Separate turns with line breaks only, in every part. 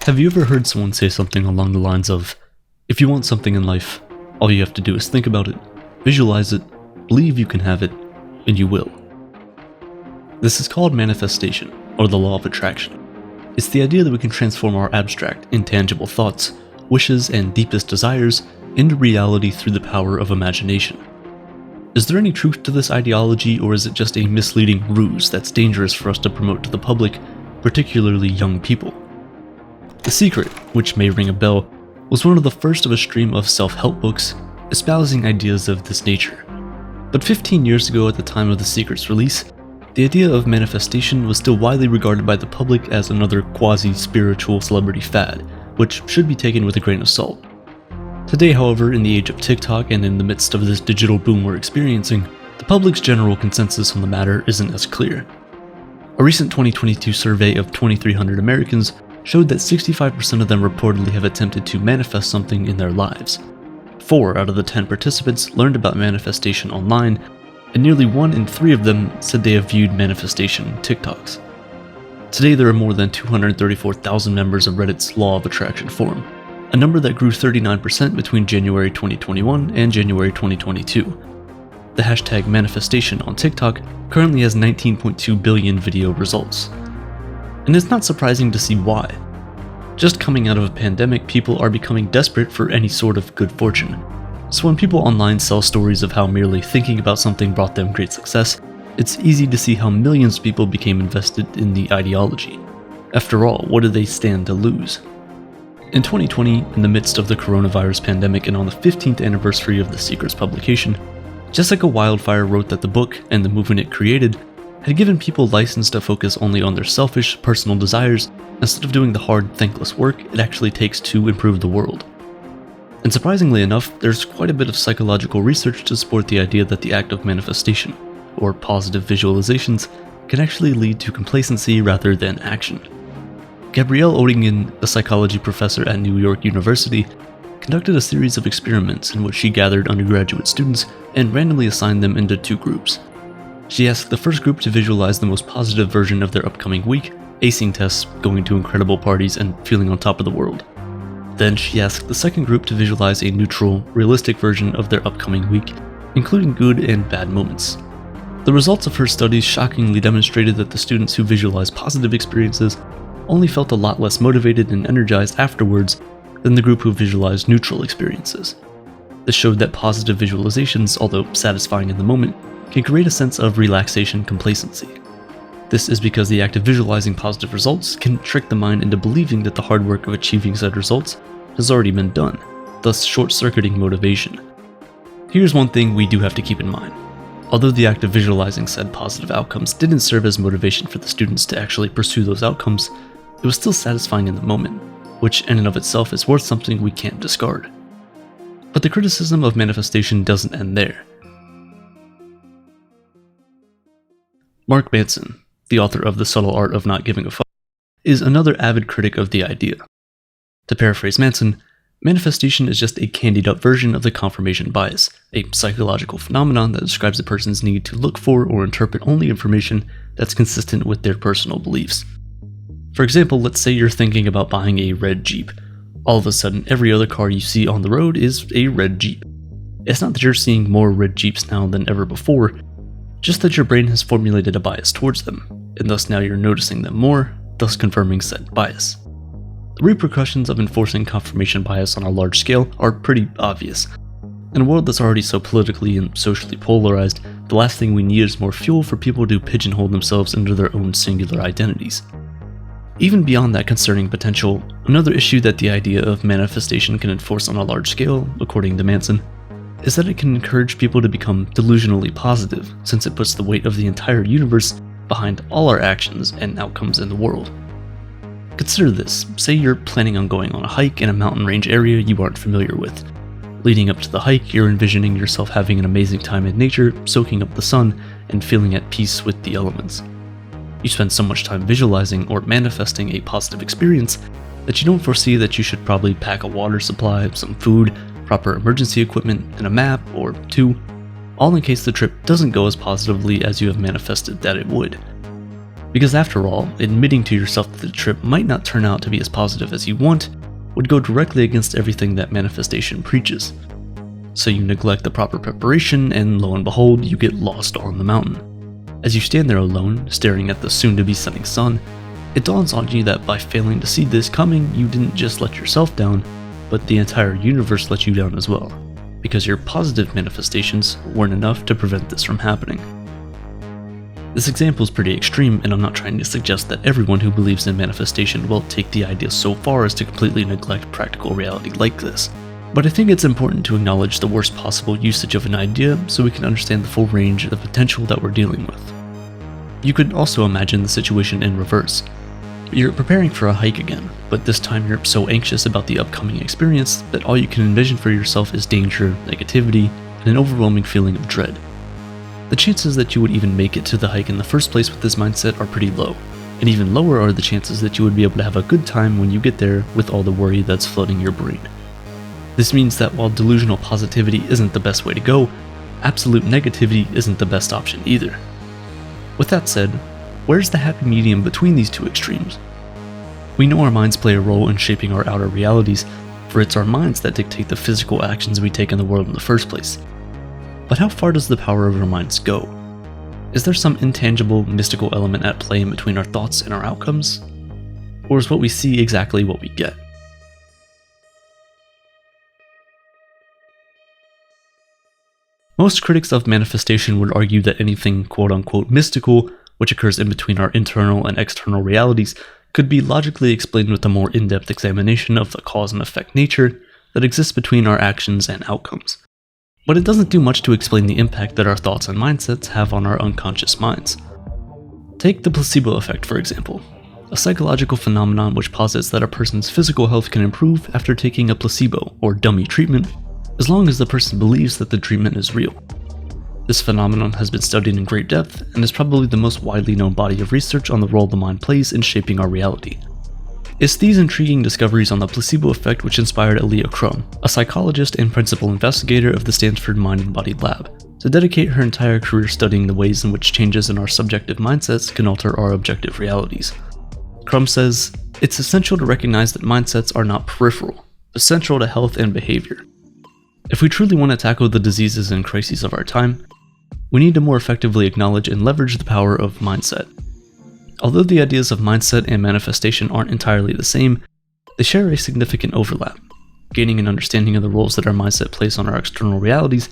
Have you ever heard someone say something along the lines of, if you want something in life, all you have to do is think about it, visualize it, believe you can have it, and you will. This is called manifestation, or the law of attraction. It's the idea that we can transform our abstract, intangible thoughts, wishes, and deepest desires into reality through the power of imagination. Is there any truth to this ideology, or is it just a misleading ruse that's dangerous for us to promote to the public, particularly young people? The Secret, which may ring a bell, was one of the first of a stream of self-help books espousing ideas of this nature. But 15 years ago, at the time of The Secret's release, the idea of manifestation was still widely regarded by the public as another quasi-spiritual celebrity fad, which should be taken with a grain of salt. Today, however, in the age of TikTok and in the midst of this digital boom we're experiencing, the public's general consensus on the matter isn't as clear. A recent 2022 survey of 2,300 Americans showed that 65% of them reportedly have attempted to manifest something in their lives. 4 out of the 10 participants learned about manifestation online, and nearly 1 in 3 of them said they have viewed manifestation TikToks. Today there are more than 234,000 members of Reddit's Law of Attraction forum, a number that grew 39% between January 2021 and January 2022. The hashtag manifestation on TikTok currently has 19.2 billion video results. And it's not surprising to see why. Just coming out of a pandemic, people are becoming desperate for any sort of good fortune. So when people online sell stories of how merely thinking about something brought them great success, it's easy to see how millions of people became invested in the ideology. After all, what do they stand to lose? In 2020, in the midst of the coronavirus pandemic and on the 15th anniversary of The Secret's publication, Jessica Wildfire wrote that the book, and the movement it created, had given people license to focus only on their selfish, personal desires instead of doing the hard, thankless work it actually takes to improve the world. And surprisingly enough, there's quite a bit of psychological research to support the idea that the act of manifestation, or positive visualizations, can actually lead to complacency rather than action. Gabrielle Oettingen, a psychology professor at New York University, conducted a series of experiments in which she gathered undergraduate students and randomly assigned them into 2 groups. She asked the first group to visualize the most positive version of their upcoming week, acing tests, going to incredible parties, and feeling on top of the world. Then she asked the second group to visualize a neutral, realistic version of their upcoming week, including good and bad moments. The results of her studies shockingly demonstrated that the students who visualized positive experiences only felt a lot less motivated and energized afterwards than the group who visualized neutral experiences. This showed that positive visualizations, although satisfying in the moment, can create a sense of relaxation complacency. This is because the act of visualizing positive results can trick the mind into believing that the hard work of achieving said results has already been done, thus short-circuiting motivation. Here's one thing we do have to keep in mind. Although the act of visualizing said positive outcomes didn't serve as motivation for the students to actually pursue those outcomes, it was still satisfying in the moment, which in and of itself is worth something we can't discard. But the criticism of manifestation doesn't end there. Mark Manson, the author of The Subtle Art of Not Giving a Fuck, is another avid critic of the idea. To paraphrase Manson, manifestation is just a candied-up version of the confirmation bias, a psychological phenomenon that describes a person's need to look for or interpret only information that's consistent with their personal beliefs. For example, let's say you're thinking about buying a red Jeep. All of a sudden, every other car you see on the road is a red Jeep. It's not that you're seeing more red Jeeps now than ever before, just that your brain has formulated a bias towards them, and thus now you're noticing them more, thus confirming said bias. The repercussions of enforcing confirmation bias on a large scale are pretty obvious. In a world that's already so politically and socially polarized, the last thing we need is more fuel for people to pigeonhole themselves into their own singular identities. Even beyond that concerning potential, another issue that the idea of manifestation can enforce on a large scale, according to Manson, is that it can encourage people to become delusionally positive, since it puts the weight of the entire universe behind all our actions and outcomes in the world. Consider this. Say you're planning on going on a hike in a mountain range area you aren't familiar with. Leading up to the hike, you're envisioning yourself having an amazing time in nature, soaking up the sun, and feeling at peace with the elements. You spend so much time visualizing or manifesting a positive experience that you don't foresee that you should probably pack a water supply, some food, proper emergency equipment, and a map or 2, all in case the trip doesn't go as positively as you have manifested that it would. Because after all, admitting to yourself that the trip might not turn out to be as positive as you want would go directly against everything that manifestation preaches. So you neglect the proper preparation, and lo and behold, you get lost on the mountain. As you stand there alone, staring at the soon-to-be setting sun, it dawns on you that by failing to see this coming, you didn't just let yourself down, but the entire universe let you down as well, because your positive manifestations weren't enough to prevent this from happening. This example is pretty extreme, and I'm not trying to suggest that everyone who believes in manifestation will take the idea so far as to completely neglect practical reality like this. But I think it's important to acknowledge the worst possible usage of an idea so we can understand the full range of the potential that we're dealing with. You could also imagine the situation in reverse. You're preparing for a hike again, but this time you're so anxious about the upcoming experience that all you can envision for yourself is danger, negativity, and an overwhelming feeling of dread. The chances that you would even make it to the hike in the first place with this mindset are pretty low, and even lower are the chances that you would be able to have a good time when you get there with all the worry that's flooding your brain. This means that while delusional positivity isn't the best way to go, absolute negativity isn't the best option either. With that said, where's the happy medium between these two extremes? We know our minds play a role in shaping our outer realities, for it's our minds that dictate the physical actions we take in the world in the first place. But how far does the power of our minds go? Is there some intangible, mystical element at play in between our thoughts and our outcomes? Or is what we see exactly what we get? Most critics of manifestation would argue that anything quote-unquote mystical, which occurs in between our internal and external realities, could be logically explained with a more in-depth examination of the cause and effect nature that exists between our actions and outcomes. But it doesn't do much to explain the impact that our thoughts and mindsets have on our unconscious minds. Take the placebo effect, for example, a psychological phenomenon which posits that a person's physical health can improve after taking a placebo or dummy treatment, as long as the person believes that the treatment is real. This phenomenon has been studied in great depth and is probably the most widely known body of research on the role the mind plays in shaping our reality. It's these intriguing discoveries on the placebo effect which inspired Aaliyah Crum, a psychologist and principal investigator of the Stanford Mind and Body Lab, to dedicate her entire career studying the ways in which changes in our subjective mindsets can alter our objective realities. Crum says, "It's essential to recognize that mindsets are not peripheral, but central to health and behavior. If we truly want to tackle the diseases and crises of our time, we need to more effectively acknowledge and leverage the power of mindset." Although the ideas of mindset and manifestation aren't entirely the same, they share a significant overlap. Gaining an understanding of the roles that our mindset plays on our external realities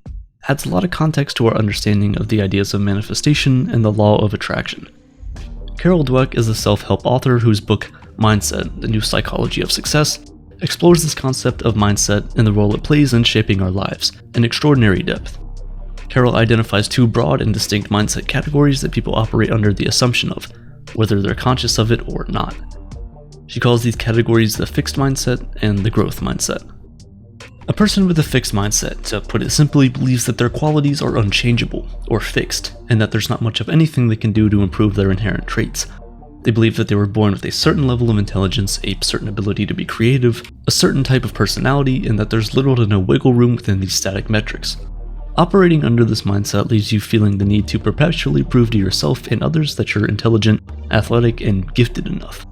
adds a lot of context to our understanding of the ideas of manifestation and the law of attraction. Carol Dweck is a self-help author whose book, Mindset: The New Psychology of Success, explores this concept of mindset and the role it plays in shaping our lives in extraordinary depth. Carol identifies two broad and distinct mindset categories that people operate under the assumption of, whether they're conscious of it or not. She calls these categories the fixed mindset and the growth mindset. A person with a fixed mindset, to put it simply, believes that their qualities are unchangeable or fixed, and that there's not much of anything they can do to improve their inherent traits. They believe that they were born with a certain level of intelligence, a certain ability to be creative, a certain type of personality, and that there's little to no wiggle room within these static metrics. Operating under this mindset leaves you feeling the need to perpetually prove to yourself and others that you're intelligent, athletic, and gifted enough.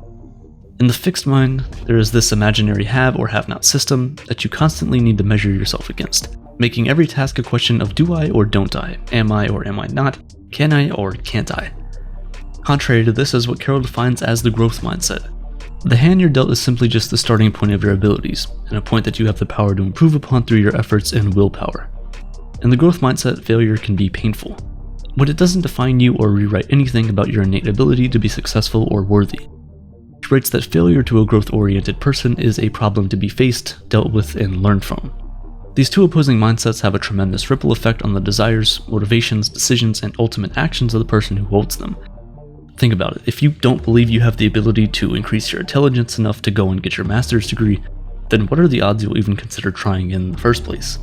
In the fixed mind, there is this imaginary have or have not system that you constantly need to measure yourself against, making every task a question of do I or don't I, am I or am I not, can I or can't I. Contrary to this is what Carol defines as the growth mindset. The hand you're dealt is simply just the starting point of your abilities, and a point that you have the power to improve upon through your efforts and willpower. In the growth mindset, failure can be painful, but it doesn't define you or rewrite anything about your innate ability to be successful or worthy. She writes that failure to a growth-oriented person is a problem to be faced, dealt with, and learned from. These two opposing mindsets have a tremendous ripple effect on the desires, motivations, decisions, and ultimate actions of the person who holds them. Think about it. If you don't believe you have the ability to increase your intelligence enough to go and get your master's degree, then what are the odds you'll even consider trying in the first place?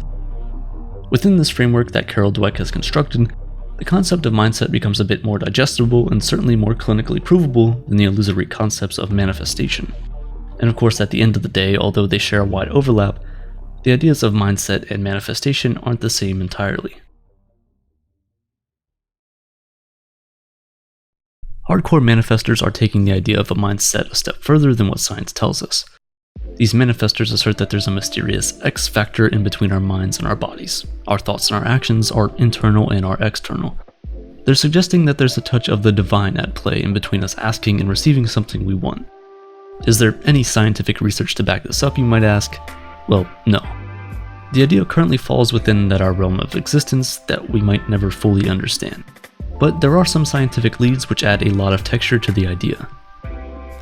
Within this framework that Carol Dweck has constructed, the concept of mindset becomes a bit more digestible and certainly more clinically provable than the illusory concepts of manifestation. And of course, at the end of the day, although they share a wide overlap, the ideas of mindset and manifestation aren't the same entirely. Hardcore manifestors are taking the idea of a mindset a step further than what science tells us. These manifestors assert that there's a mysterious X factor in between our minds and our bodies. Our thoughts and our actions are internal and are external. They're suggesting that there's a touch of the divine at play in between us asking and receiving something we want. Is there any scientific research to back this up, you might ask? Well, no. The idea currently falls within our realm of existence that we might never fully understand. But there are some scientific leads which add a lot of texture to the idea.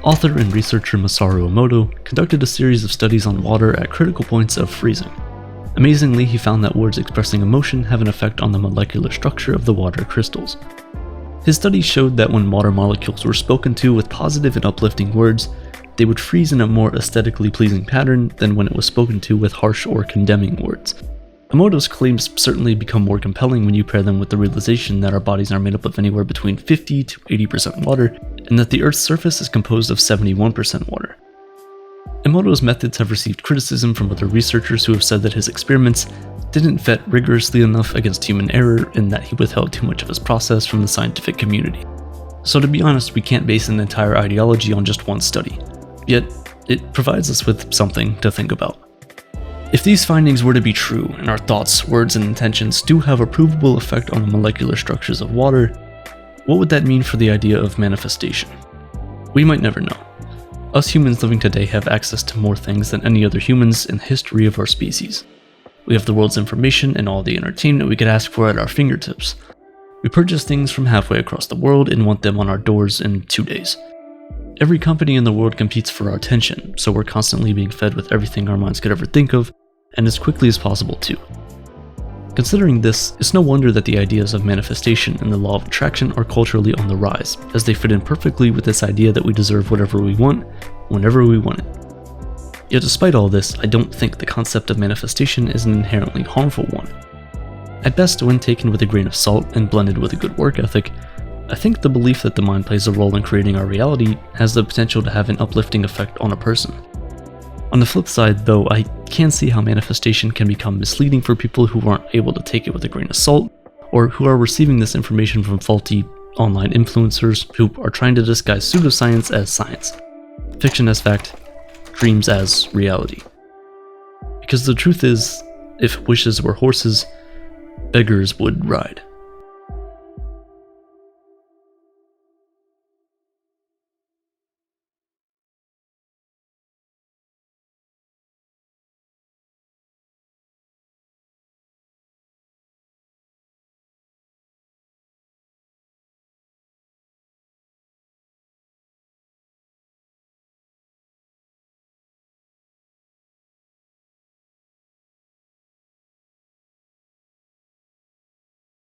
Author and researcher Masaru Emoto conducted a series of studies on water at critical points of freezing. Amazingly, he found that words expressing emotion have an effect on the molecular structure of the water crystals. His studies showed that when water molecules were spoken to with positive and uplifting words, they would freeze in a more aesthetically pleasing pattern than when it was spoken to with harsh or condemning words. Emoto's claims certainly become more compelling when you pair them with the realization that our bodies are made up of anywhere between 50 to 80% water, and that the Earth's surface is composed of 71% water. Emoto's methods have received criticism from other researchers who have said that his experiments didn't vet rigorously enough against human error and that he withheld too much of his process from the scientific community. So to be honest, we can't base an entire ideology on just one study. Yet, it provides us with something to think about. If these findings were to be true, and our thoughts, words, and intentions do have a provable effect on the molecular structures of water, what would that mean for the idea of manifestation? We might never know. Us humans living today have access to more things than any other humans in the history of our species. We have the world's information and all the entertainment we could ask for at our fingertips. We purchase things from halfway across the world and want them on our doors in 2 days. Every company in the world competes for our attention, so we're constantly being fed with everything our minds could ever think of, and as quickly as possible too. Considering this, it's no wonder that the ideas of manifestation and the law of attraction are culturally on the rise, as they fit in perfectly with this idea that we deserve whatever we want, whenever we want it. Yet despite all this, I don't think the concept of manifestation is an inherently harmful one. At best, when taken with a grain of salt and blended with a good work ethic, I think the belief that the mind plays a role in creating our reality has the potential to have an uplifting effect on a person. On the flip side, though, I can see how manifestation can become misleading for people who aren't able to take it with a grain of salt, or who are receiving this information from faulty online influencers who are trying to disguise pseudoscience as science, fiction as fact, dreams as reality. Because the truth is, if wishes were horses, beggars would ride.